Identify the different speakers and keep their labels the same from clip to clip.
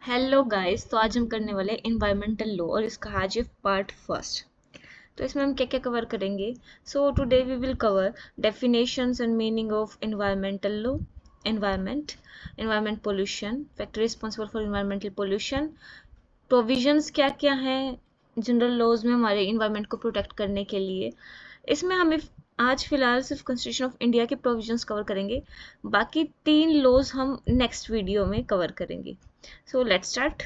Speaker 1: Hello guys. तो आज हम करने वाले इन्वायरमेंटल लॉ और इसका आज ये पार्ट फर्स्ट। तो इसमें हम क्या क्या कवर करेंगे। So today we will cover definitions and meaning of environmental law, environment pollution, factor responsible for environmental pollution, provisions क्या क्या हैं जनरल लॉज में हमारे इन्वायरमेंट को प्रोटेक्ट करने के लिए। इसमें हमें आज फिलहाल सिर्फ कॉन्स्टिट्यूशन ऑफ इंडिया के प्रोविजंस कवर करेंगे, बाकी 3 लॉज हम नेक्स्ट वीडियो में कवर करेंगे। So let's start.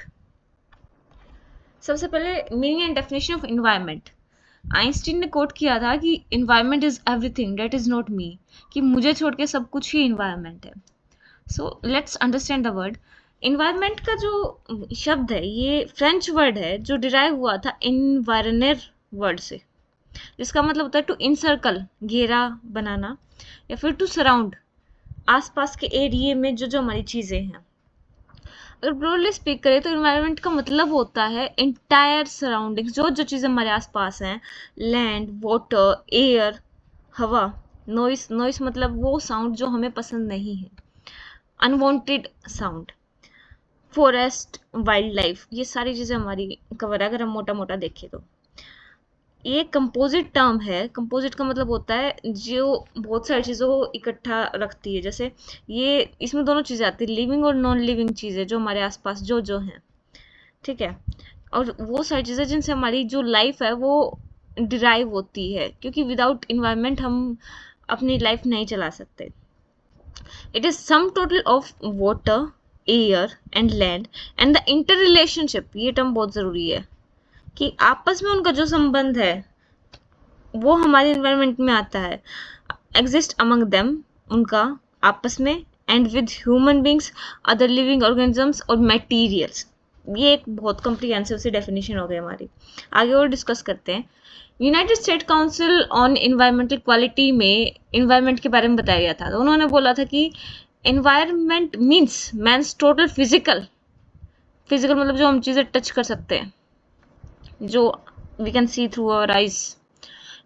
Speaker 1: सबसे पहले meaning and definition of environment. Einstein ने कोट किया था कि environment is everything that is not me, कि मुझे छोड़ के सब कुछ ही इन्वायरमेंट है। So let's understand the word environment. का जो शब्द है ये फ्रेंच वर्ड है जो डिराइव हुआ था इन्वायरनर वर्ड से, जिसका मतलब होता है टू इनसर्कल, घेरा बनाना, या फिर टू सराउंड, आसपास के एरिया में जो जो हमारी चीजें हैं। अगर ब्रॉडली स्पीक करें तो इन्वायरमेंट का मतलब होता है इंटायर सराउंडिंग्स, जो जो चीज़ें हमारे आसपास हैं, लैंड, वाटर, एयर, हवा, नॉइस। नॉइस मतलब वो साउंड जो हमें पसंद नहीं है, unwanted sound, forest, wild life, ये सारी चीज़ें हमारी कवर है अगर हम मोटा मोटा देखें तो। ये कंपोजिट टर्म है। कंपोजिट का मतलब होता है जो बहुत सारी चीज़ों को इकट्ठा रखती है। जैसे ये इसमें दोनों चीज़ें आती है, लिविंग और नॉन लिविंग चीज़ें जो हमारे आसपास जो जो हैं, ठीक है। और वो सारी चीज़ें जिनसे हमारी जो लाइफ है वो डिराइव होती है, क्योंकि विदाउट इन्वायरमेंट हम अपनी लाइफ नहीं चला सकते। It is sum total of water, air and land and the inter relationship. ये टर्म बहुत ज़रूरी है कि आपस में उनका जो संबंध है वो हमारे इन्वायरमेंट में आता है। एग्जिस्ट अमंग देम, उनका आपस में, and with human beings, other living organisms और मटेरियल्स। ये एक बहुत कॉम्प्रिहेंसिव सी डेफिनेशन हो गई हमारी। आगे और डिस्कस करते हैं। United state council on environmental quality में इन्वायरमेंट के बारे में बताया गया था। तो उन्होंने बोला था कि environment means man's total physical, physical मतलब जो हम चीज़ें टच कर सकते हैं, जो we can see through our eyes,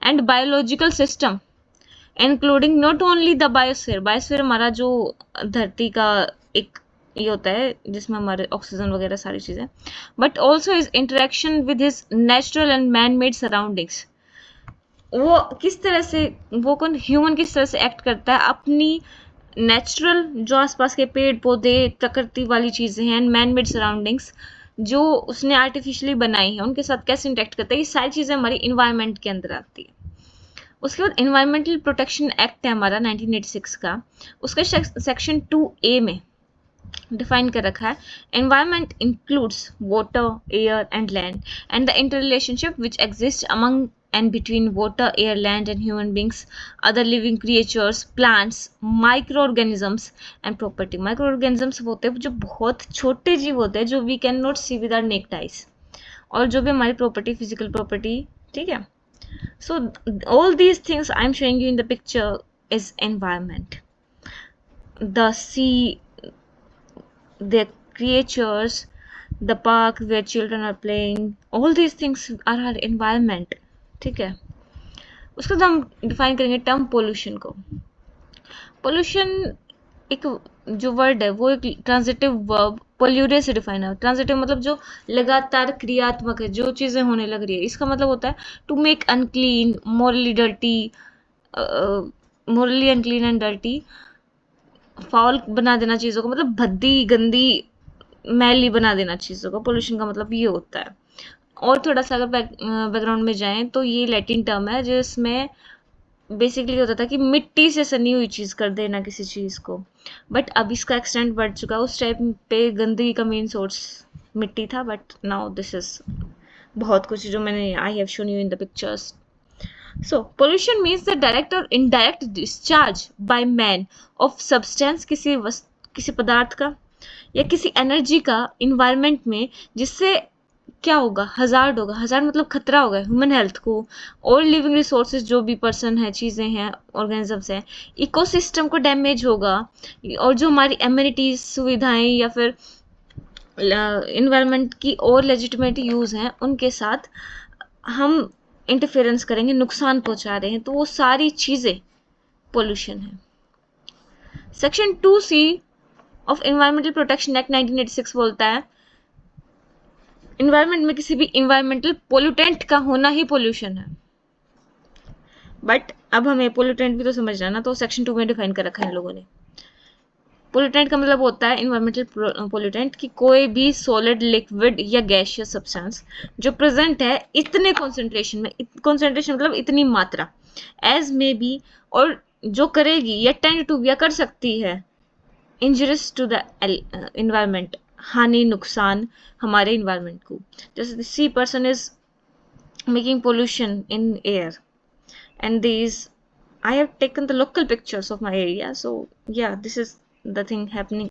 Speaker 1: and biological system including not only the biosphere. Biosphere हमारा जो धरती का एक ये होता है जिसमें हमारे ऑक्सीजन वगैरह सारी चीज़ें, but also is interaction with his natural and man made surroundings. वो किस तरह से, वो कौन, ह्यूमन किस तरह से एक्ट करता है अपनी नेचुरल जो आसपास के पेड़ पौधे प्रकृति वाली चीज़ें हैं, एंड मैन मेड सराउंडिंग्स जो उसने आर्टिफिशियली बनाई है, उनके साथ कैसे इंटरेक्ट करता है। ये सारी चीज़ें हमारी इन्वायरमेंट के अंदर आती है। उसके बाद इन्वायरमेंटल प्रोटेक्शन एक्ट है हमारा 1986 का। उसका सेक्शन 2A में डिफाइन कर रखा है, environment includes water, air and land and the inter relationship which exist among and between water, air, land and human beings, other living creatures, plants, microorganisms and property. Microorganisms होते हैं जो बहुत छोटे जीव होते हैं जो we cannot see with our naked eyes, और जो भी हमारी प्रॉपर्टी, फिजिकल प्रॉपर्टी, ठीक है। So all these things I'm showing you in the picture is environment. The sea, the creatures, the park where children are playing, all these things are our environment, ठीक है। उसके बाद हम define करेंगे term pollution को। Pollution एक जो word है वो एक ट्रांजिटिव वर्ब पोल्यूरे से डिफाइन है। ट्रांजिटिव मतलब जो लगातार क्रियात्मक है, जो चीज़ें होने लग रही है। इसका मतलब होता है to make unclean, morally dirty, morally unclean and dirty, foul बना देना चीज़ों को, मतलब भद्दी, गंदी, मैली बना देना चीज़ों को। पोल्यूशन का मतलब ये होता है। और थोड़ा सा अगर बैकग्राउंड में जाएं तो ये लैटिन टर्म है जिसमें बेसिकली होता था कि मिट्टी से सनी हुई चीज़ कर देना किसी चीज़ को, बट अब इसका एक्सटेंट बढ़ चुका है। उस टाइम पे गंदगी का मेन सोर्स मिट्टी था, बट नाउ दिस इज बहुत कुछ जो मैंने I have shown you in the pictures. So pollution means the direct और indirect discharge by man of substance, किसी पदार्थ का या किसी एनर्जी का इन्वायरमेंट में, जिससे क्या होगा, हजार्ड होगा। हजार्ड मतलब खतरा होगा ह्यूमन हेल्थ को, और लिविंग रिसोर्सेज जो भी पर्सन है, चीज़ें हैं, ऑर्गेनिजम्स हैं, इकोसिस्टम को डैमेज होगा, और जो हमारी एम्यूनिटीज, सुविधाएं या फिर इन्वायरमेंट की और लेजिटिमेट यूज़ हैं उनके साथ हम इंटरफेरेंस करेंगे, नुकसान पहुंचा रहे हैं, तो वो सारी चीज़ें पोल्यूशन है। Section 2C of environmental protection act 1986 बोलता है इन्वायरमेंट में किसी भी इन्वायरमेंटल पोल्यूटेंट का होना ही पोल्यूशन है। बट अब हमें पोल्यूटेंट भी तो समझना है ना, तो सेक्शन 2 में डिफाइन कर रखा है इन लोगों ने। पोल्यूटेंट का मतलब होता है इन्वायरमेंटल पोल्यूटेंट कि कोई भी सॉलिड, लिक्विड या गैसियस सब्सटेंस जो प्रेजेंट है इतने कॉन्सेंट्रेशन में, कॉन्सेंट्रेशन मतलब इतनी मात्रा, एज मे बी, और जो करेगी या टेंड टू या कर सकती है इंजरियस टू द इन्वायरमेंट, हानि, नुकसान हमारे इन्वायरमेंट को। जैसे see person is making pollution in air and these I have taken the local pictures of my area, so yeah, this is the thing happening.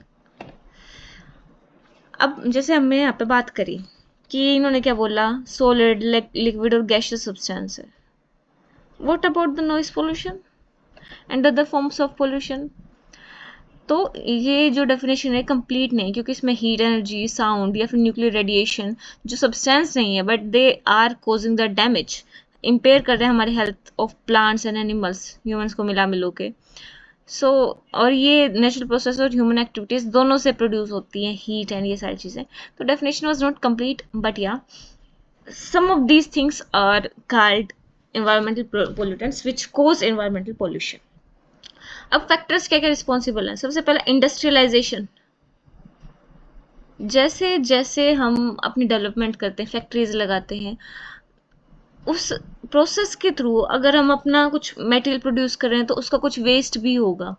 Speaker 1: अब जैसे हमने यहाँ पे बात करी कि इन्होंने क्या बोला, सॉलिड, लिक्विड और गैसियस सब्सटेंस है। What about the noise pollution and other forms of pollution? तो ये जो डेफिनेशन है कंप्लीट नहीं, क्योंकि इसमें हीट एनर्जी, साउंड या फिर न्यूक्लियर रेडिएशन जो सब्सटेंस नहीं है but they are causing the damage, impair कर रहे हैं हमारी health of plants and animals, humans को मिला मिलो के। सो और ये नेचुरल प्रोसेस और ह्यूमन एक्टिविटीज दोनों से प्रोड्यूस होती हैं हीट एंड ये सारी चीज़ें। तो definition was not complete, but या some of these things are called environmental pollutants which cause environmental pollution. अब फैक्टर्स क्या क्या रिस्पॉन्सिबल हैं? सबसे पहला इंडस्ट्रियलाइजेशन। जैसे जैसे हम अपनी डेवलपमेंट करते हैं, फैक्ट्रीज लगाते हैं, उस प्रोसेस के थ्रू अगर हम अपना कुछ मटेरियल प्रोड्यूस कर रहे हैं तो उसका कुछ वेस्ट भी होगा,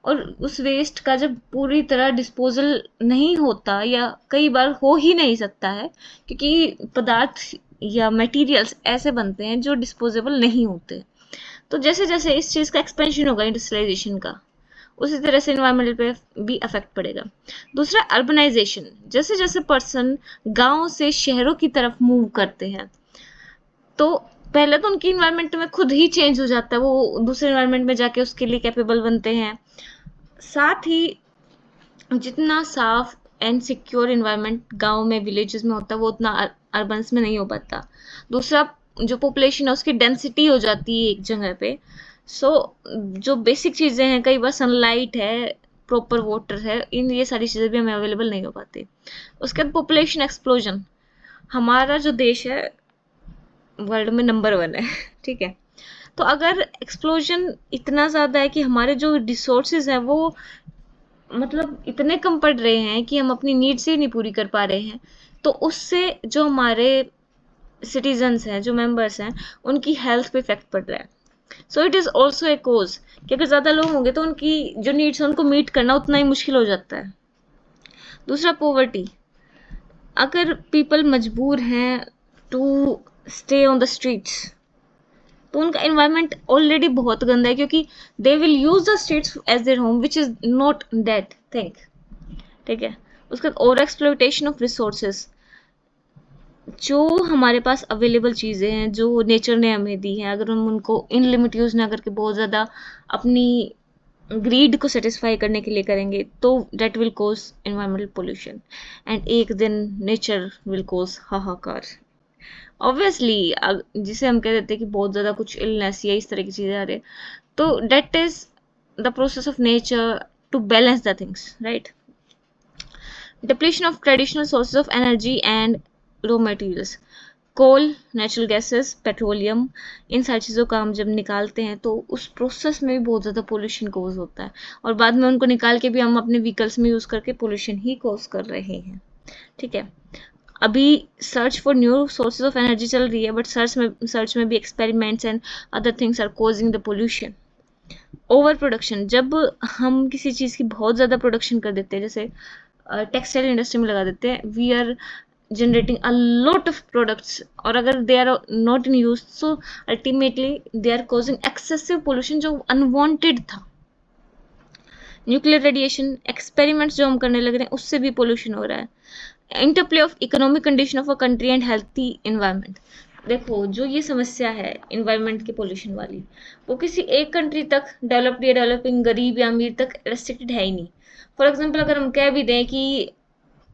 Speaker 1: और उस वेस्ट का जब पूरी तरह डिस्पोजल नहीं होता, या कई बार हो ही नहीं सकता है, क्योंकि पदार्थ या मटेरियल्स ऐसे बनते हैं जो डिस्पोजेबल नहीं होते। तो जैसे जैसे इस चीज़ का एक्सपेंशन होगा इंडस्ट्रियलाइजेशन का, उसी तरह से इन्वायरमेंटल पे भी अफेक्ट पड़ेगा। दूसरा अर्बनाइजेशन, जैसे जैसे पर्सन गांव से शहरों की तरफ मूव करते हैं तो पहले तो उनकी इन्वायरमेंट में खुद ही चेंज हो जाता है, वो दूसरे इन्वायरमेंट में जाके उसके लिए कैपेबल बनते हैं। साथ ही जितना साफ एंड सिक्योर इन्वायरमेंट गांव में, विलेजेस में होता है, वो उतना अर्बन्स में नहीं हो पाता। दूसरा, जो पॉपुलेशन है उसकी डेंसिटी हो जाती है एक जगह पे। सो जो बेसिक चीज़ें हैं, कई बार सनलाइट है, प्रॉपर वाटर है, इन ये सारी चीज़ें भी हमें अवेलेबल नहीं हो पाती। उसके बाद पॉपुलेशन एक्सप्लोजन। हमारा जो देश है वर्ल्ड में नंबर 1 है, ठीक है। तो अगर एक्सप्लोजन इतना ज़्यादा है कि हमारे जो रिसोर्सेज हैं वो मतलब इतने कम पड़ रहे हैं कि हम अपनी नीड्स ही नहीं पूरी कर पा रहे हैं, तो उससे जो हमारे सिटीजन्स हैं, जो मेंबर्स हैं, उनकी हेल्थ पे इफेक्ट पड़ रहा है। So it is also a cause कि अगर ज़्यादा लोग होंगे तो उनकी जो नीड्स हैं उनको मीट करना उतना ही मुश्किल हो जाता है। दूसरा, पोवर्टी। अगर पीपल मजबूर हैं to stay on the streets तो उनका इन्वायरमेंट ऑलरेडी बहुत गंदा है, क्योंकि they will use the streets as their home which is not that thing, ठीक है। उसके बाद ओवर एक्सप्लॉयटेशन ऑफ रिसोर्सेज। जो हमारे पास अवेलेबल चीज़ें हैं जो नेचर ने हमें दी हैं, अगर हम उनको इन लिमिट यूज़ ना करके बहुत ज़्यादा अपनी ग्रीड को सेटिस्फाई करने के लिए करेंगे तो that will cause environmental pollution, and एक दिन नेचर विल कोज हाहाकार। ऑब्वियसली जिसे हम कह देते हैं कि बहुत ज़्यादा कुछ इलनेस या इस तरह की चीज़ें आ रही है, तो that is the process of nature to balance the things, right. Depletion of traditional sources of energy and raw materials. Coal, natural gases, petroleum, इन सारी चीज़ों का हम जब निकालते हैं तो उस प्रोसेस में भी बहुत ज़्यादा पोल्यूशन कोज होता है, और बाद में उनको निकाल के भी हम अपने व्हीकल्स में यूज़ करके पोल्यूशन ही कोज कर रहे हैं, ठीक है। अभी search for new sources of energy चल रही है, बट सर्च में भी experiments and other things are causing the pollution. Over production, जब हम किसी चीज़ की बहुत ज़्यादा प्रोडक्शन कर देते हैं, जैसे टेक्सटाइल इंडस्ट्री में लगा देते हैं, we are generating a lot of products, और अगर they are not in use so ultimately they are causing excessive pollution जो unwanted था। न्यूक्लियर रेडिएशन, एक्सपेरिमेंट्स जो हम करने लग रहे हैं उससे भी पोल्यूशन हो रहा है। Interplay of economic condition of a country and healthy environment. देखो, जो ये समस्या है इन्वायरमेंट के पोल्यूशन वाली, वो किसी एक कंट्री तक, डेवलप्ड या डेवलपिंग, गरीब या अमीर तक रेस्ट्रिक्टेड है ही नहीं। फॉर एग्जाम्पल, अगर हम कह भी दें कि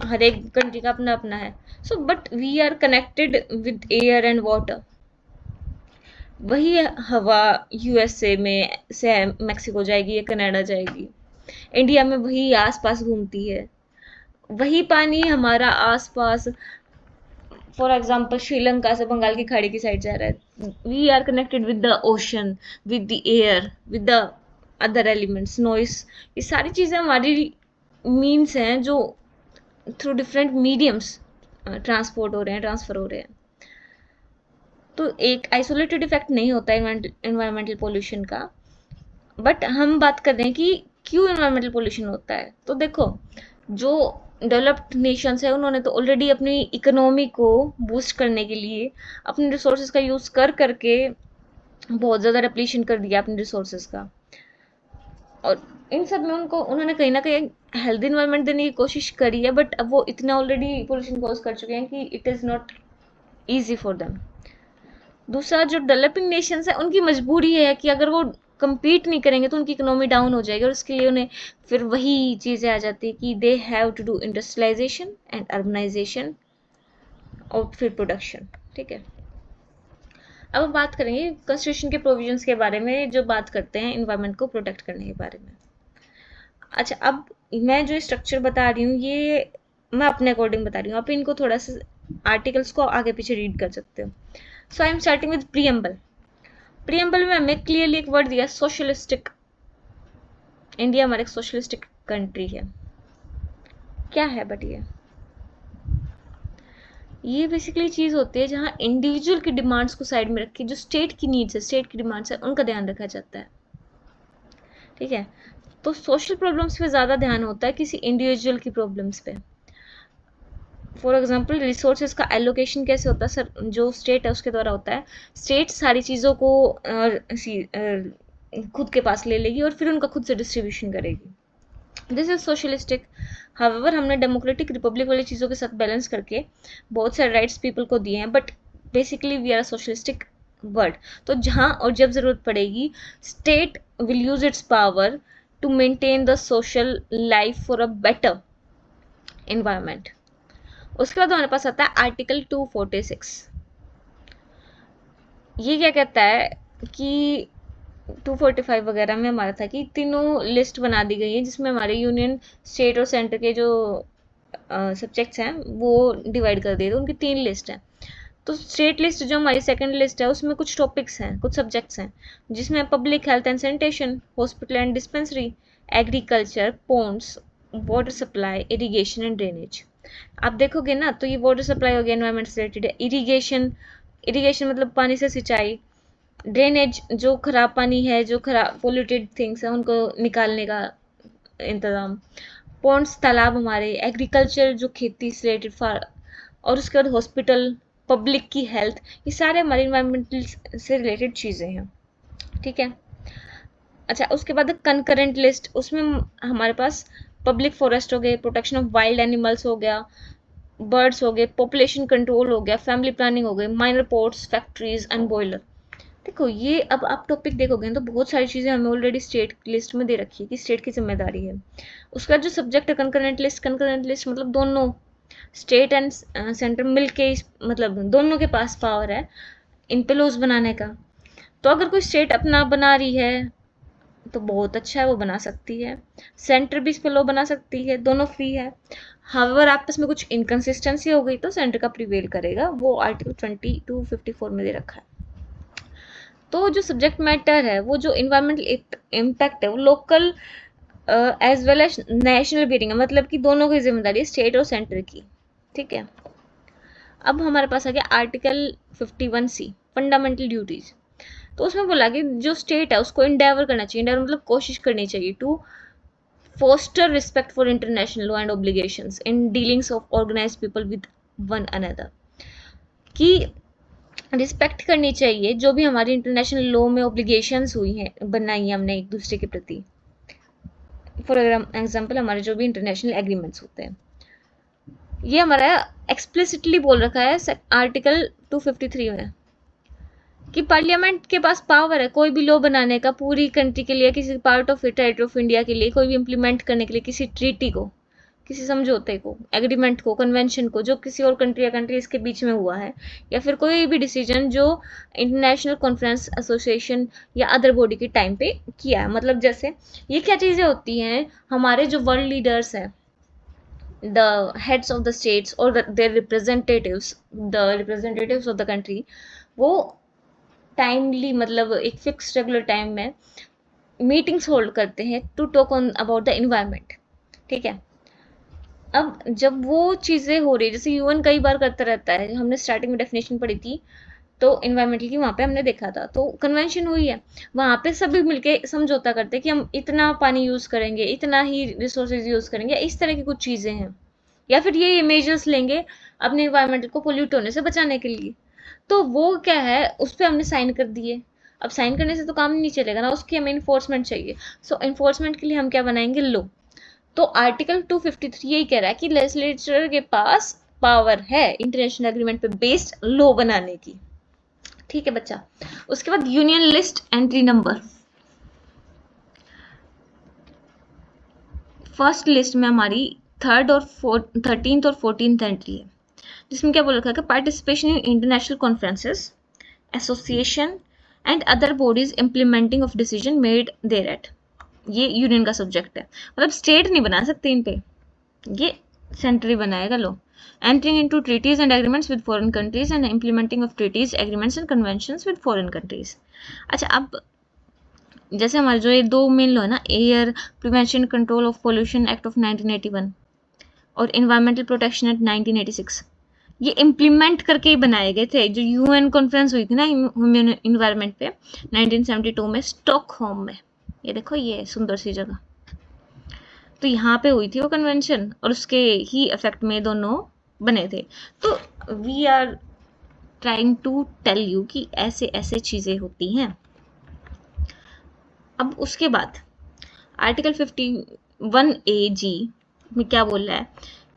Speaker 1: हर एक कंट्री का अपना अपना है, so but we are connected with air and water. वही हवा यूएसए में से मैक्सिको जाएगी या कनाडा जाएगी, इंडिया में वही आसपास घूमती है। वही पानी हमारा आसपास फॉर एग्जाम्पल श्रीलंका से बंगाल की खाड़ी की साइड जा रहा है, we are connected with the ocean, with the air, with the other elements, noise, ये सारी चीज़ें हमारी मीन्स हैं जो थ्रू डिफरेंट मीडियम्स ट्रांसपोर्ट हो रहे हैं, ट्रांसफर हो रहे हैं। तो एक आइसोलेटेड इफेक्ट नहीं होता इन्वायरमेंटल पोल्यूशन का। बट हम बात कर रहे हैं कि क्यों इन्वायरमेंटल पोल्यूशन होता है। तो देखो, जो डेवलप्ड नेशंस है उन्होंने तो ऑलरेडी अपनी इकोनॉमी को बूस्ट करने के लिए अपने रिसोर्सेज का यूज कर करके बहुत ज़्यादा डिप्लीशन कर दिया अपने रिसोर्सेज का, और इन सब में उन्होंने कहीं ना कहीं हेल्दी इन्वायरमेंट देने की कोशिश करी है, बट अब वो इतना ऑलरेडी पोल्यूशन कॉज कर चुके हैं कि it is not easy for them. दूसरा, जो डेवलपिंग नेशंस है उनकी मजबूरी है कि अगर वो compete नहीं करेंगे तो उनकी इकोनॉमी डाउन हो जाएगी, और उसके लिए उन्हें फिर वही चीज़ें आ जाती है कि they have to do industrialisation and urbanisation और फिर प्रोडक्शन। ठीक है, अब हम बात करेंगे कॉन्स्टिट्यूशन के प्रोविजंस के बारे में जो बात करते हैं इन्वायरमेंट को प्रोटेक्ट करने के बारे में। अच्छा, अब मैं जो स्ट्रक्चर बता रही हूँ ये मैं अपने अकॉर्डिंग बता रही हूँ, आप इनको थोड़ा सा आर्टिकल्स को आगे पीछे रीड कर सकते हो। So I am starting with preamble. Preamble में हमें क्लियरली एक वर्ड दिया, सोशलिस्टिक। इंडिया हमारा एक सोशलिस्टिक कंट्री है। क्या है बट ये बेसिकली चीज़ होती है जहाँ इंडिविजुअल की डिमांड्स को साइड में रख के जो स्टेट की नीड्स है, स्टेट की डिमांड्स है, उनका ध्यान रखा जाता है। ठीक है, तो सोशल प्रॉब्लम्स पे ज़्यादा ध्यान होता है किसी इंडिविजुअल की प्रॉब्लम्स पे। फॉर एग्जाम्पल, रिसोर्सेज का एलोकेशन कैसे होता है सर, जो स्टेट है उसके द्वारा होता है। स्टेट सारी चीज़ों को खुद के पास ले लेगी और फिर उनका खुद से डिस्ट्रीब्यूशन करेगी। This is socialistic. हावेवर हमने डेमोक्रेटिक रिपब्लिक वाली चीज़ों के साथ बैलेंस करके बहुत सारे राइट्स पीपल को दिए हैं, but basically we are socialistic world. तो जहाँ और जब ज़रूरत पड़ेगी state will use its power to maintain the social life for a better environment. उसके बाद हमारे पास आता है आर्टिकल 246। ये क्या कहता है कि 245 वगैरह में हमारा था कि तीनों लिस्ट बना दी गई है जिसमें हमारे यूनियन, स्टेट और सेंटर के जो सब्जेक्ट्स हैं वो डिवाइड कर दिए, तो उनकी 3 लिस्ट हैं। तो स्टेट लिस्ट जो हमारी सेकंड लिस्ट है उसमें कुछ टॉपिक्स हैं, कुछ सब्जेक्ट्स हैं, जिसमें public health and sanitation, hospital and dispensary, agriculture, ponds, water supply, irrigation and drainage. आप देखोगे ना तो ये वाटर सप्लाई हो गया, एनवायरमेंट से रिलेटेड है। इरीगेशन, इरीगेशन मतलब पानी से सिंचाई। ड्रेनेज जो खराब पानी है, जो खराब पोल्यूटेड थिंग्स है उनको निकालने का इंतज़ाम। पॉन्ड्स तालाब हमारे। एग्रीकल्चर जो खेती से रिलेटेड फार, और उसके बाद हॉस्पिटल, पब्लिक की हेल्थ, ये सारे हमारे इन्वायरमेंटल से रिलेटेड चीज़ें हैं। ठीक है, अच्छा उसके बाद कंकरेंट लिस्ट, उसमें हमारे पास पब्लिक फॉरेस्ट हो गए, प्रोटेक्शन ऑफ वाइल्ड एनिमल्स हो गया, बर्ड्स हो गए, पॉपुलेशन कंट्रोल हो गया, फैमिली प्लानिंग हो गई, minor ports, factories and boiler. देखो ये अब आप टॉपिक देखोगे तो बहुत सारी चीज़ें हमें ऑलरेडी स्टेट लिस्ट में दे रखी है कि स्टेट की जिम्मेदारी है। उसका जो सब्जेक्ट है कंकरेंट लिस्ट मतलब दोनों स्टेट एंड सेंटर मिलके मतलब दोनों के पास पावर है इन पे लॉज बनाने का। तो अगर कोई स्टेट अपना बना रही है तो बहुत अच्छा है, वो बना सकती है। सेंटर भी इस पे लॉ बना सकती है, दोनों फ्री है। हावेवर आपस में कुछ इनकन्सिस्टेंसी हो गई तो सेंटर का प्रिवेल करेगा, वो आर्टिकल 2254 में दे रखा है। तो जो सब्जेक्ट मैटर है वो जो इन्वायरमेंटल इम्पैक्ट है वो local as well as national being है, मतलब कि दोनों की जिम्मेदारी है, स्टेट और सेंटर की। ठीक है, अब हमारे पास आ गया आर्टिकल 51C, फंडामेंटल ड्यूटीज। तो उसमें बोला कि जो स्टेट है उसको इंडेवर करना चाहिए, इंडेवर मतलब कोशिश करनी चाहिए, to foster respect for international law and obligations in dealings of organised people with one another, कि रिस्पेक्ट करनी चाहिए जो भी हमारी इंटरनेशनल लॉ में ऑब्लिगेशंस हुई हैं, बनाई हैं हमने एक दूसरे के प्रति। फॉर एग्जाम्पल हमारे जो भी इंटरनेशनल एग्रीमेंट्स होते हैं, ये हमारा एक्सप्लिसिटली बोल रखा है आर्टिकल 253 में कि पार्लियामेंट के पास पावर है कोई भी लॉ बनाने का पूरी कंट्री के लिए, किसी part of territory of India के लिए, कोई भी इम्प्लीमेंट करने के लिए, किसी ट्रीटी को, किसी समझौते को, एग्रीमेंट को, कन्वेंशन को जो किसी और कंट्री या कंट्रीज के बीच में हुआ है, या फिर कोई भी डिसीजन जो इंटरनेशनल कॉन्फ्रेंस एसोसिएशन या अदर बॉडी के टाइम पे किया है। मतलब जैसे ये क्या चीज़ें होती हैं, हमारे जो वर्ल्ड लीडर्स हैं the heads of the states or their representatives, the representatives of the country, वो टाइमली मतलब एक फिक्स रेगुलर टाइम में मीटिंग्स होल्ड करते हैं to talk on about the environment. ठीक है, अब जब वो चीज़ें हो रही है, जैसे यूएन कई बार करता रहता है, हमने स्टार्टिंग में डेफिनेशन पढ़ी थी तो इन्वायरमेंटल की, वहाँ पे हमने देखा था, तो कन्वेंशन हुई है, वहाँ पे सभी मिलके समझौता करते हैं कि हम इतना पानी यूज़ करेंगे, इतना ही रिसोर्सेज यूज़ करेंगे, इस तरह की कुछ चीज़ें हैं, या फिर ये मेजर्स लेंगे अपने इन्वायरमेंटल को पोल्यूट होने से बचाने के लिए। तो वो क्या है, उस पर हमने साइन कर दिए। अब साइन करने से तो काम नहीं चलेगा ना, उसकी हमें इन्फोर्समेंट चाहिए। सो इन्फोर्समेंट के लिए हम क्या बनाएंगे, लो। तो आर्टिकल 253 यही कह रहा है कि लेजिस्लेचर के पास पावर है इंटरनेशनल एग्रीमेंट पे बेस्ड लॉ बनाने की। ठीक है बच्चा, उसके बाद union list entry number, first list में हमारी 3rd और 13th और 14th एंट्री है, जिसमें क्या बोल रखा है कि participation in international conferences, association and other bodies implementing of decision made there at. ये यूनियन का सब्जेक्ट है, मतलब स्टेट नहीं बना सकते इन पे, ये सेंटर ही बनाएगा law. Entering into treaties and agreements with foreign countries and implementing of treaties, agreements and conventions with foreign countries. अच्छा, अब जैसे हमारे जो ये दो मेन लॉ है ना, air prevention control of pollution act of 1981 और इन्वायरमेंटल प्रोटेक्शन एक्ट 1986, ये इम्प्लीमेंट करके ही बनाए गए थे। जो यूएन कॉन्फ्रेंस हुई थी ना इन्वायरमेंट पे 1972 में स्टॉकहोम में, ये देखो ये सुंदर सी जगह, तो यहाँ पे हुई थी वो कन्वेंशन और उसके ही इफेक्ट में दोनों बने थे। तो we are trying to tell you कि ऐसे ऐसे चीज़ें होती हैं। अब उसके बाद आर्टिकल 51AG में क्या बोल रहा है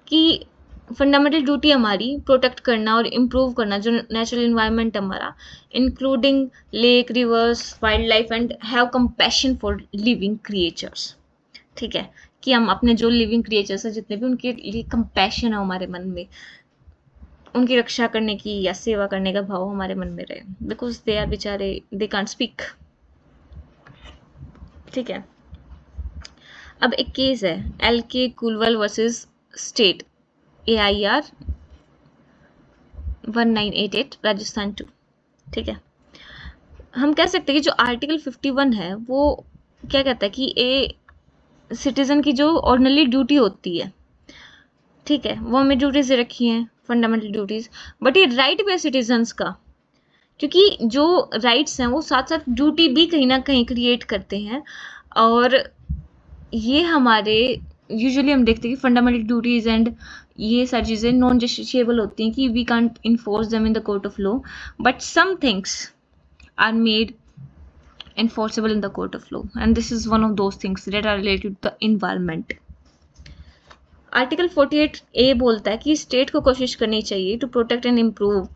Speaker 1: कि फंडामेंटल ड्यूटी हमारी प्रोटेक्ट करना और इम्प्रूव करना जो नेचुरल इन्वायरमेंट हमारा, including lake, reverse, wild life and have compassion for living creatures. ठीक है, कि हम अपने जो लिविंग क्रिएचर्स हैं जितने भी, उनके लिए कंपैशन हो हमारे मन में, उनकी रक्षा करने की या सेवा करने का भाव हमारे मन में रहे, बिकॉज दे आर बेचारे, दे कांट स्पीक। ठीक है, अब एक केस है LK Kulwal versus state AIR 1988 Rajasthan 2। ठीक है, हम कह सकते हैं कि जो आर्टिकल 51 है वो क्या कहता है कि ए सिटीजन की जो ऑर्डिनरी ड्यूटी होती है, ठीक है, वो हमें ड्यूटीज दे रखी हैं, फंडामेंटल ड्यूटीज, बट ये राइट पे सिटीजन्स का, क्योंकि जो राइट्स हैं वो साथ साथ ड्यूटी भी कहीं ना कहीं क्रिएट करते हैं। और ये हमारे यूजुअली हम देखते हैं कि फंडामेंटल ड्यूटीज एंड ये सारी चीज़ें नॉन जस्टिशिएबल होती हैं कि we can't enforce them in the court of law, but some things are made enforceable in the court of law, and this is one of those things that are related to the environment. Article 48A बोलता है कि state को कोशिश करनी चाहिए to protect and improve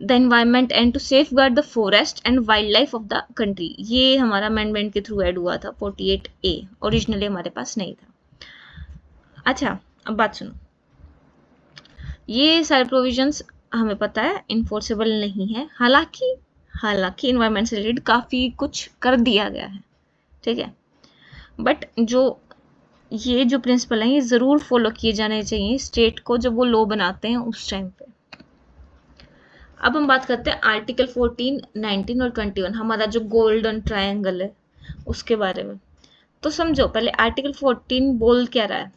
Speaker 1: the environment and to safeguard the forest and wildlife of the country. ये हमारा amendment के थ्रू ऐड हुआ था 48A, ओरिजिनली हमारे पास नहीं था। अच्छा, अब बात सुनो, ये सारे प्रोविजंस हमें पता है इन्फोर्सेबल नहीं है, हालांकि इन्वायरमेंट से रिलेटेड काफ़ी कुछ कर दिया गया है। ठीक है, बट जो ये जो प्रिंसिपल हैं ये ज़रूर फॉलो किए जाने चाहिए स्टेट को जब वो लॉ बनाते हैं उस टाइम पे। अब हम बात करते हैं आर्टिकल 14, 19 और 21, हमारा जो गोल्डन ट्रायंगल है उसके बारे में। तो समझो पहले आर्टिकल 14 बोल क्या रहा है।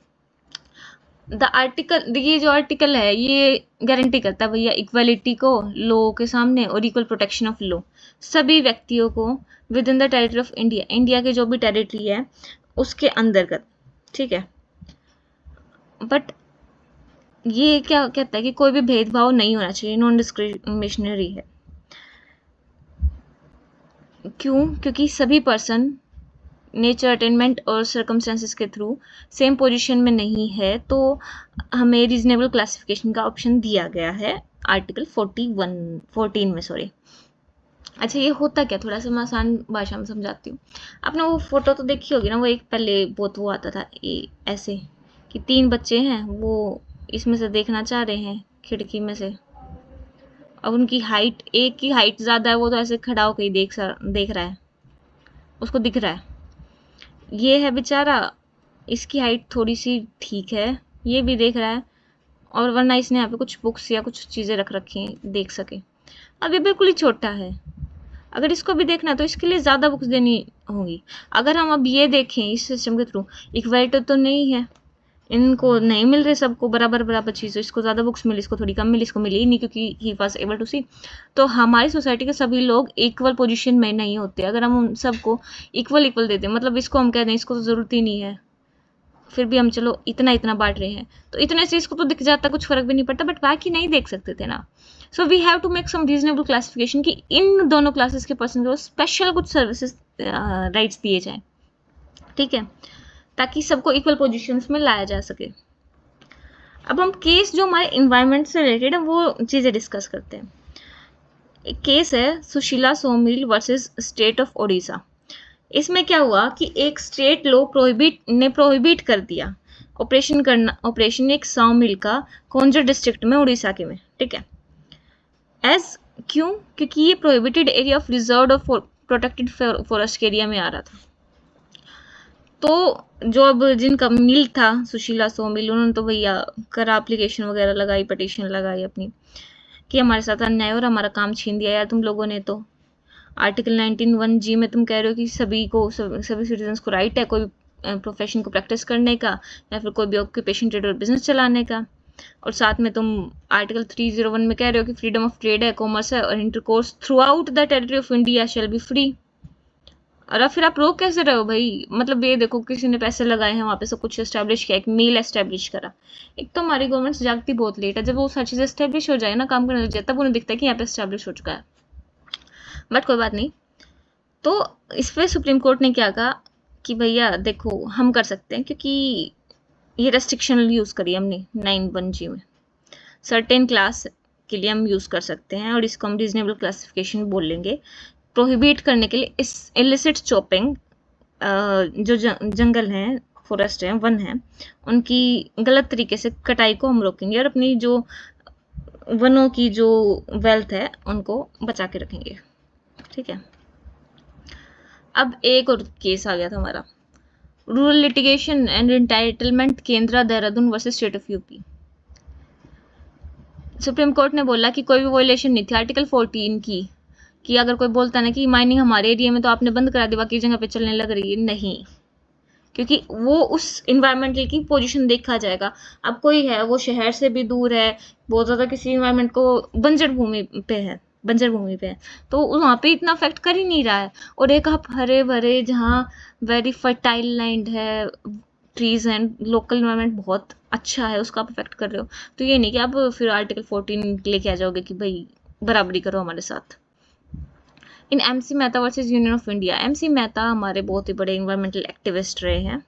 Speaker 1: द आर्टिकल, ये जो आर्टिकल है ये गारंटी करता है भैया इक्वालिटी को लॉ के सामने और इक्वल प्रोटेक्शन ऑफ लॉ सभी व्यक्तियों को with in the territory of India, India के जो भी टेरिटरी है उसके अंतर्गत। ठीक है, बट ये क्या कहता है कि कोई भी भेदभाव नहीं होना चाहिए, नॉन डिस्क्रिमिनेशनरी है। क्यों? क्योंकि सभी पर्सन नेचर, अटेनमेंट और सर्कमस्टेंसेस के थ्रू सेम पोजीशन में नहीं है, तो हमें रीजनेबल क्लासिफिकेशन का ऑप्शन दिया गया है आर्टिकल 14 में, सॉरी। अच्छा, ये होता क्या, थोड़ा सा मैं आसान भाषा में समझाती हूँ। आपने वो फोटो तो देखी होगी ना, वो एक पहले बहुत वो आता था ऐसे कि 3 बच्चे हैं, वो इसमें से देखना चाह रहे हैं खिड़की में से। अब उनकी हाइट, एक की हाइट ज़्यादा है, वो तो ऐसे खड़ा होकर ही देख रहा है, उसको दिख रहा है। ये है बेचारा, इसकी हाइट थोड़ी सी ठीक है ये भी देख रहा है, और वरना इसने यहाँ पे कुछ बुक्स या कुछ चीज़ें रख रखी हैं देख सके। अब ये बिल्कुल ही छोटा है, अगर इसको भी देखना है तो इसके लिए ज़्यादा बुक्स देनी होंगी। अगर हम अब ये देखें इस सिस्टम के थ्रू, इक्वलिटी तो नहीं है, इनको नहीं मिल रहे सबको बराबर बराबर चीज़, इसको ज़्यादा बुक्स मिली, इसको थोड़ी कम मिली, इसको मिली ही नहीं क्योंकि ही वॉज एबल टू सी। तो हमारी सोसाइटी के सभी लोग इक्वल पोजीशन में नहीं होते। अगर हम उन सबको इक्वल इक्वल देते, मतलब इसको हम कह दें इसको तो ज़रूरत ही नहीं है, फिर भी हम चलो इतना इतना बांट रहे हैं, तो इतने से इसको तो दिख जाता, कुछ फर्क भी नहीं पड़ता, बट बाकी नहीं देख सकते थे ना। So we have to make some reasonable classification कि इन दोनों क्लासेस के पर्सन को स्पेशल कुछ सर्विसेज राइट्स दिए जाएं, ठीक है, ताकि सबको इक्वल पोजीशंस में लाया जा सके। अब हम केस जो हमारे इन्वायरमेंट से रिलेटेड है वो चीज़ें डिस्कस करते हैं। एक केस है Sushila Somil versus state of Odisha. इसमें क्या हुआ कि एक स्टेट लॉ प्रोहिबिट कर दिया ऑपरेशन एक सॉ मिल का कोंजर डिस्ट्रिक्ट में, उड़ीसा के में, ठीक है। क्यों? क्योंकि ये प्रोहिबिटेड एरिया ऑफ रिजर्व और प्रोटेक्टेड फॉरेस्ट एरिया में आ रहा था। तो जो अब जिनका मिल था सुशीला सो मिल, उन्होंने तो भैया करा एप्लीकेशन वगैरह लगाई, पटिशन लगाई अपनी कि हमारे साथ अन्याय और हमारा काम छीन दिया यार तुम लोगों ने। तो आर्टिकल 19(1)G में तुम कह रहे हो कि सभी सिटीजन्स को राइट है कोई प्रोफेशन को प्रैक्टिस करने का या फिर कोई भी ऑक्यूपेशन, ट्रेड और बिजनेस चलाने का, और साथ में तुम आर्टिकल 301 में कह रहे हो कि फ्रीडम ऑफ ट्रेड है, कॉमर्स है, और intercourse through out the territory of India shall be free. और अब फिर आप रोक कैसे रहे हो भाई? मतलब ये देखो किसी ने पैसे लगाए हैं, वहाँ पे सब कुछ एस्टेब्लिश किया, एक मील एस्टेब्लिश करा। एक तो हमारी गवर्नमेंट जागती बहुत लेट है, जब वो सारी चीज़ें एस्टेब्लिश हो जाए ना, काम करने लग जाए, तब उन्हें दिखता है कि यहाँ पे एस्टेब्लिश हो चुका है। बट कोई बात नहीं। तो इस पर सुप्रीम कोर्ट ने क्या कहा कि भैया देखो हम कर सकते हैं, क्योंकि ये रेस्ट्रिक्शन यूज़ करी हमने 9(1)G में, सर्टेन क्लास के लिए हम यूज़ कर सकते हैं, और इसको हम रीजनेबल क्लासिफिकेशन बोल लेंगे। प्रोहिबिट करने के लिए इस इलिसिट चॉपिंग, जो जंगल हैं, फॉरेस्ट हैं, वन हैं, उनकी गलत तरीके से कटाई को हम रोकेंगे और अपनी जो वनों की जो वेल्थ है उनको बचा के रखेंगे, ठीक है। अब एक और केस आ गया था हमारा, रूरल लिटिगेशन एंड एंटाइटलमेंट केंद्र Dehradun versus state of UP. Supreme court ने बोला कि कोई भी वॉयलेशन नहीं थी आर्टिकल 14 की, कि अगर कोई बोलता ना कि माइनिंग हमारे एरिया में तो आपने बंद करा दी, बाकी जगह पे चलने लग रही है, नहीं, क्योंकि वो उस इन्वायरमेंटल की पोजीशन देखा जाएगा। अब कोई है वो शहर से भी दूर है, बहुत ज़्यादा किसी इन्वायरमेंट को बंजर भूमि पे है, तो वहाँ पे इतना अफेक्ट कर ही नहीं रहा है। और एक आप हरे भरे जहाँ वेरी फर्टाइल लैंड है, ट्रीज एंड लोकल इन्वायरमेंट बहुत अच्छा है, उसका आप अफेक्ट कर रहे हो। तो ये नहीं कि आप फिर आर्टिकल 14 लेके आ जाओगे कि भाई बराबरी करो हमारे साथ। इन MC Mehta versus union of India, MC Mehta हमारे बहुत ही बड़े इन्वायरमेंटल एक्टिविस्ट रहे हैं,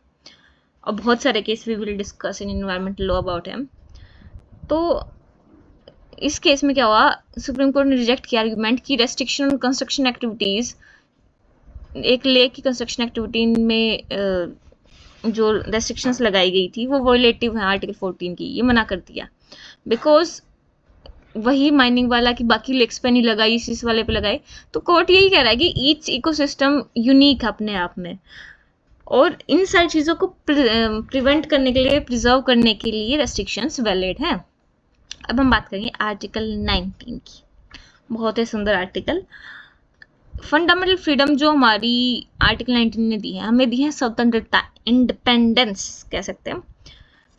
Speaker 1: और बहुत सारे case we will discuss in environmental law about him. तो इस केस में क्या हुआ, सुप्रीम कोर्ट ने रिजेक्ट किया आर्ग्यूमेंट की रेस्ट्रिक्शन ऑन कंस्ट्रक्शन एक्टिविटीज, एक लेक की कंस्ट्रक्शन एक्टिविटी में जो रेस्ट्रिक्शंस लगाई गई थी वो वॉयलेटिव है आर्टिकल 14 की, ये मना कर दिया। बिकॉज वही माइनिंग वाला कि बाकी लेक्स पे नहीं लगाई, इस वाले पे लगाई। तो कोर्ट यही कह रहा है कि ईच इकोसिस्टम यूनिक अपने आप में, और इन सारी चीज़ों को प्रिवेंट करने के लिए, प्रिजर्व करने के लिए रेस्ट्रिक्शंस वैलिड हैं। अब हम बात करेंगे आर्टिकल 19 की, बहुत ही सुंदर आर्टिकल। फंडामेंटल फ्रीडम जो हमारी आर्टिकल 19 ने दी है, हमें दी है स्वतंत्रता, इंडिपेंडेंस कह सकते हैं।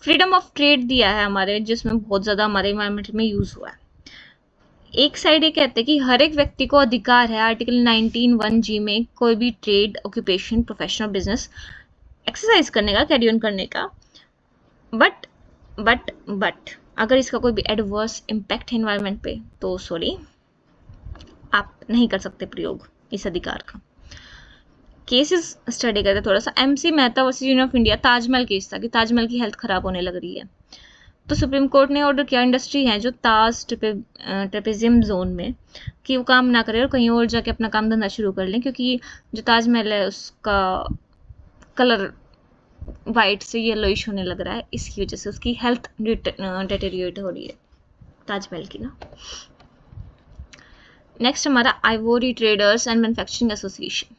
Speaker 1: फ्रीडम ऑफ ट्रेड दिया है हमारे, जिसमें बहुत ज़्यादा हमारे इन्वायरमेंट में यूज़ हुआ है। एक साइड ये कहते हैं कि हर एक व्यक्ति को अधिकार है आर्टिकल 19(1)G में कोई भी trade, occupation, professional business exercise करने का, कैरी ऑन करने का। बट अगर इसका कोई भी एडवर्स इम्पैक्ट है इन्वायरमेंट पे, तो सॉरी, आप नहीं कर सकते प्रयोग इस अधिकार का। केसेस स्टडी करते थोड़ा सा। MC Mehta versus union of India, Taj Mahal case था कि ताजमहल की हेल्थ खराब होने लग रही है। तो सुप्रीम कोर्ट ने ऑर्डर किया इंडस्ट्री है जो ताज ट्रेपेजियम जोन में, कि वो काम ना करे और कहीं और जाके अपना काम धंधा शुरू कर लें, क्योंकि जो ताजमहल है उसका कलर वाइट से येलोइश होने लग रहा है, इसकी वजह से उसकी हेल्थ डिटेरियोरेट हो रही है ताजमहल की ना। नेक्स्ट हमारा ivory traders and manufacturing association.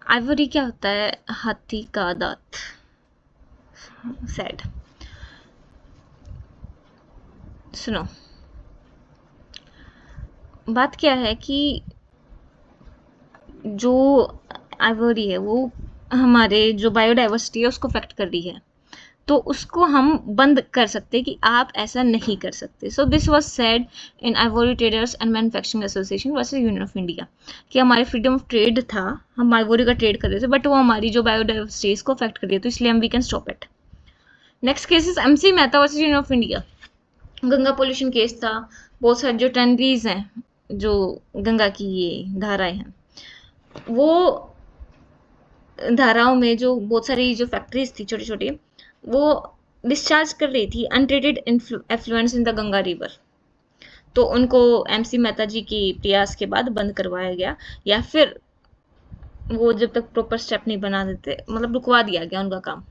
Speaker 1: Ivory क्या होता है? हाथी का दांत, सैड। सुनो, बात क्या है कि जो आइवरी है वो हमारे जो बायोडाइवर्सिटी है उसको अफेक्ट कर रही है, तो उसको हम बंद कर सकते हैं कि आप ऐसा नहीं कर सकते। So this was said in Ivory traders and manufacturing association versus union of India, कि हमारे फ्रीडम ऑफ ट्रेड था, हम आइवरी का ट्रेड कर रहे थे, बट वो हमारी जो बायोडाइवर्सिटी को अफेक्ट कर रही है, तो इसलिए हम we can stop it. Next case is MC Mehta versus union of India. Ganga pollution case था, बहुत सारे जो टेनरीज हैं, जो गंगा की ये धाराएं हैं, वो धाराओं में जो बहुत सारी जो फैक्ट्रीज थी छोटी छोटी, वो डिस्चार्ज कर रही थी untreated affluence in the Ganga river, तो उनको एमसी मेहता जी की प्रयास के बाद बंद करवाया गया, या फिर वो जब तक प्रॉपर स्टेप नहीं बना देते, मतलब रुकवा दिया गया उनका काम।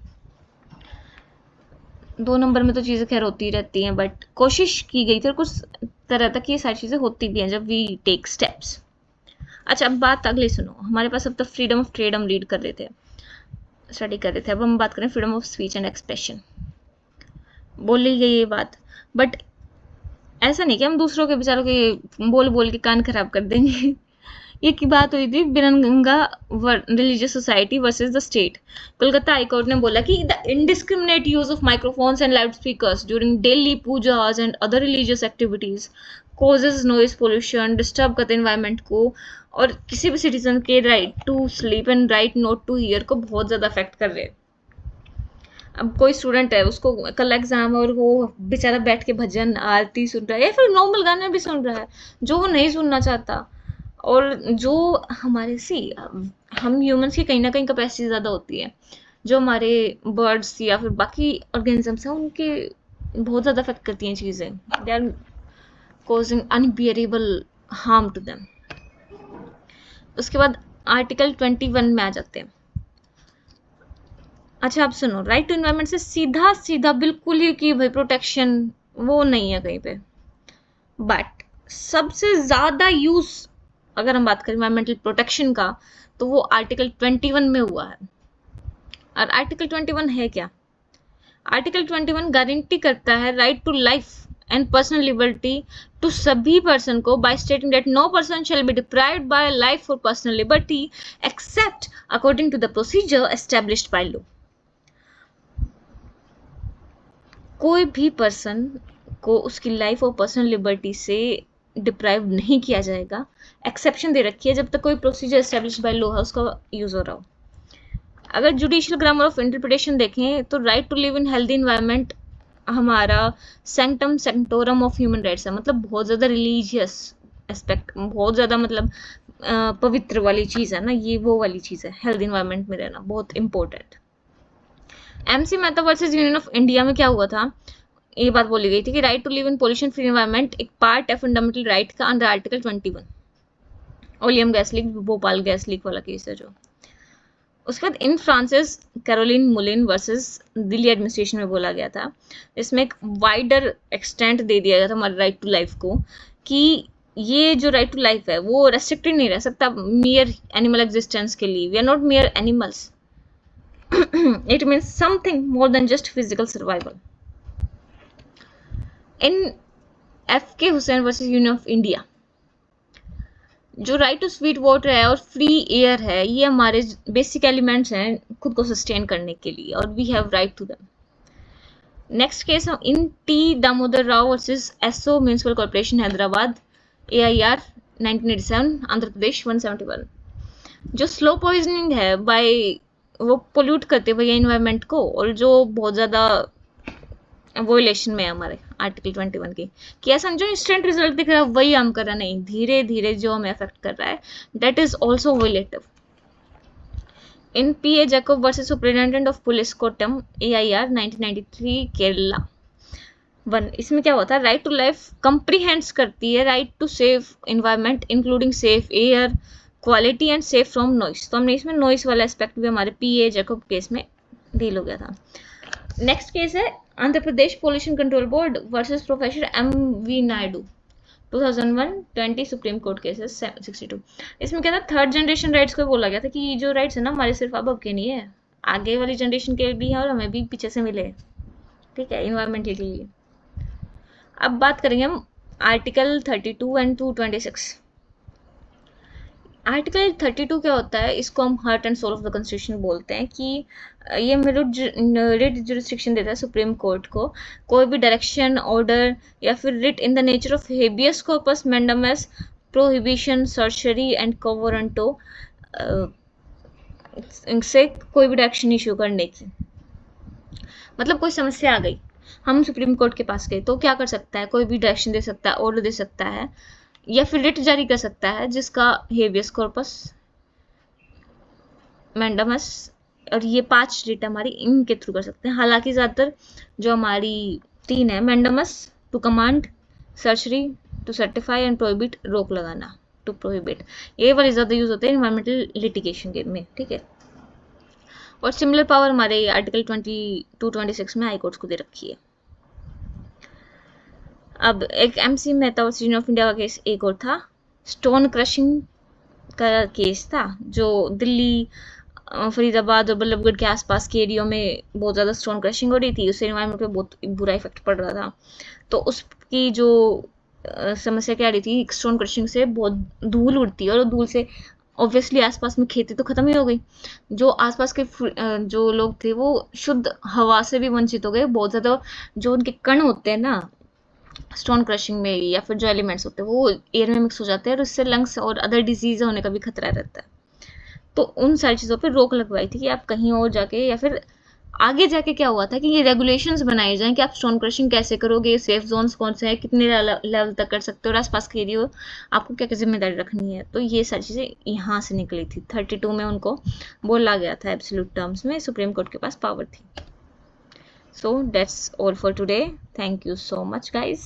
Speaker 1: 2 नंबर में तो चीज़ें खैर होती रहती हैं, बट कोशिश की गई थी और कुछ तरह तक ये सारी चीज़ें होती भी हैं जब वी टेक स्टेप्स। अच्छा, अब बात अगली सुनो। हमारे पास अब तक फ्रीडम ऑफ ट्रेड हम रीड कर रहे थे, स्टडी कर रहे थे, अब हम बात करें freedom of speech and expression. बोली गई ये बात, बट ऐसा नहीं कि हम दूसरों के बेचारों के बोल बोल के कान खराब कर देंगे। ये की बात हुई थी Biranga religious society versus the state. Kolkata high court ने बोला कि the indiscriminate use of microphones and loud speakers during daily pujas and other religious activities causes noise pollution, disturb करते एनवायरमेंट को, और किसी भी सिटीजन के right to sleep and right not to hear को बहुत ज़्यादा अफेक्ट कर रहे हैं। अब कोई स्टूडेंट है, उसको कल एग्जाम है और वो बेचारा बैठ के भजन आरती सुन रहा है या फिर नॉर्मल गाने भी सुन रहा है जो वो नहीं सुनना चाहता, और जो हमारे हम ह्यूमंस की कहीं ना कहीं कैपेसिटी ज़्यादा होती है, जो हमारे बर्ड्स या फिर बाकी ऑर्गेनिजम्स हैं उनके बहुत ज़्यादा अफेक्ट करती हैं चीज़ें, they are causing unbearable harm to them. उसके बाद आर्टिकल 21 में आ जाते हैं। अच्छा, आप सुनो, राइट टू एनवायरमेंट से सीधा सीधा बिल्कुल ही कि भाई प्रोटेक्शन वो नहीं है कहीं पे, बट सबसे ज्यादा यूज अगर हम बात करें एनवायरमेंटल प्रोटेक्शन का, तो वो आर्टिकल 21 में हुआ है। और आर्टिकल 21 है क्या? आर्टिकल 21 गारंटी करता है right to life and personal liberty to सभी पर्सन को, by stating that no person shall be deprived by life और personal liberty except according to the procedure established by law. कोई भी person को उसकी life और पर्सनल लिबर्टी से deprive नहीं किया जाएगा। एक्सेप्शन दे रखी है, जब तक कोई प्रोसीजर एस्टेब्लिश बाय लॉ है उसका यूज हो रहा हो। अगर जुडिशियल ग्रामर ऑफ इंटरप्रिटेशन देखें तो right to live in healthy environment हमारा sanctum sanctorum of human rights है, मतलब बहुत ज़्यादा रिलीजियस एस्पेक्ट, बहुत ज़्यादा मतलब पवित्र वाली चीज़ है ना, ये वो वाली चीज़ है, हेल्दी इन्वायरमेंट में रहना बहुत important. MC Mehta versus union of India में क्या हुआ था, ये बात बोली गई थी कि right to live in pollution free environment एक पार्ट है फंडामेंटल राइट का under article 21। Oleum gas leak, Bhopal gas leak वाला केस है जो। उसके बाद in Francis Caroline Mullin versus Delhi administration में बोला गया था, इसमें एक वाइडर एक्सटेंट दे दिया गया था हमारे राइट टू लाइफ को, कि ये जो राइट टू लाइफ है वो रेस्ट्रिक्टेड नहीं रह सकता मियर एनिमल एग्जिस्टेंस के लिए। We are not mere animals, it means something more than just physical survival. In F.K. Hussain versus Union of India, जो राइट टू स्वीट वाटर है और फ्री एयर है, ये हमारे बेसिक एलिमेंट्स हैं खुद को सस्टेन करने के लिए, और we have right to them. Next case हम in T Damodar Rao versus SO municipal corporation Hyderabad, AIR 1987, Andhra Pradesh 171। जो स्लो पॉइजनिंग है बाय, वो पोल्यूट करते भैया इन्वायरमेंट को, और जो बहुत ज़्यादा वोलेशन में है हमारे आर्टिकल 21 की, कि ऐसा जो इंस्टेंट रिजल्ट दिख रहा है वही हम कर रहा नहीं, धीरे धीरे जो हमें अफेक्ट कर रहा है, that is also violative. In PA Jacob versus superintendent of police Kottam, AIR 1993, Kerala 1। इसमें क्या होता है, राइट टू लाइफ कंप्रीहेंड्स करती है right to safe environment including safe air quality and safe from noise. तो हमने इसमें नॉइस वाला एस्पेक्ट भी हमारे PA जैकब केस में डील हो गया था। नेक्स्ट केस है Andhra Pradesh pollution control board versus professor MV Naidu, 2001-20 supreme court cases 62। इसमें क्या था, थर्ड जनरेशन राइट्स को बोला गया था कि जो राइट्स है ना हमारे सिर्फ अब के नहीं है, आगे वाली जनरेशन के भी हैं और हमें भी पीछे से मिले, ठीक है, इन्वायरमेंट के लिए। अब बात करेंगे हम आर्टिकल 32 एंड 226। आर्टिकल 32 क्या होता है, इसको हम heart and soul of the constitution बोलते हैं कि ये रिट जुरिस्डिक्शन देता है सुप्रीम कोर्ट को कोई भी डायरेक्शन, ऑर्डर या फिर writ in the nature of habeas corpus, mandamus, prohibition, certiorari and quo warranto से कोई भी डायरेक्शन इशू करने की। मतलब कोई समस्या आ गई, हम सुप्रीम कोर्ट के पास गए तो क्या कर सकता है, कोई भी डायरेक्शन दे सकता है, ऑर्डर दे सकता है या फिर रिट जारी कर सकता है जिसका हेबियस कॉर्पस, मैंडामस और ये 5 रिट हमारी इनके थ्रू कर सकते हैं। हालांकि ज़्यादातर जो हमारी 3 है, mandamus to command, certiorari to certify and prohibit रोक लगाना, टू प्रोहिबिट, ये वाले ज़्यादा यूज होते हैं इन्वायरमेंटल लिटिगेशन के में, ठीक है। और सिमिलर पावर हमारे आर्टिकल 2226 में हाई कोर्ट्स को दे रखी है। अब एक MC मेहता और सीजन ऑफ इंडिया का केस एक और था, स्टोन क्रशिंग का केस था, जो दिल्ली, फरीदाबाद और बल्लभगढ़ के आसपास के एरिया में बहुत ज़्यादा स्टोन क्रशिंग हो रही थी, उससे एनवायरनमेंट पे बहुत बुरा इफेक्ट पड़ रहा था। तो उसकी जो समस्या क्या रही थी, स्टोन क्रशिंग से बहुत धूल उड़ती है और धूल से ऑब्वियसली आसपास में खेती तो खत्म ही हो गई, जो आसपास के जो लोग थे वो शुद्ध हवा से भी वंचित हो गए। बहुत ज़्यादा जो उनके कण होते हैं ना स्टोन क्रशिंग में, या फिर जो एलिमेंट्स होते हैं वो एयर में मिक्स हो जाते हैं और उससे लंग्स और अदर डिजीज होने का भी खतरा रहता है। तो उन सारी चीज़ों पे रोक लगवाई थी कि आप कहीं और जाके, या फिर आगे जाके क्या हुआ था कि ये रेगुलेशंस बनाए जाएं कि आप स्टोन क्रशिंग कैसे करोगे, सेफ जोन्स कौन से हैं, कितने लेवल तक कर सकते हो, और आसपास के एरिया आपको क्या क्या जिम्मेदारी रखनी है। तो ये सारी चीज़ें यहाँ से निकली थी। 32 में उनको बोला गया था एब्सोल्यूट टर्म्स में, सुप्रीम कोर्ट के पास पावर थी। So that's all for today. Thank you so much, guys.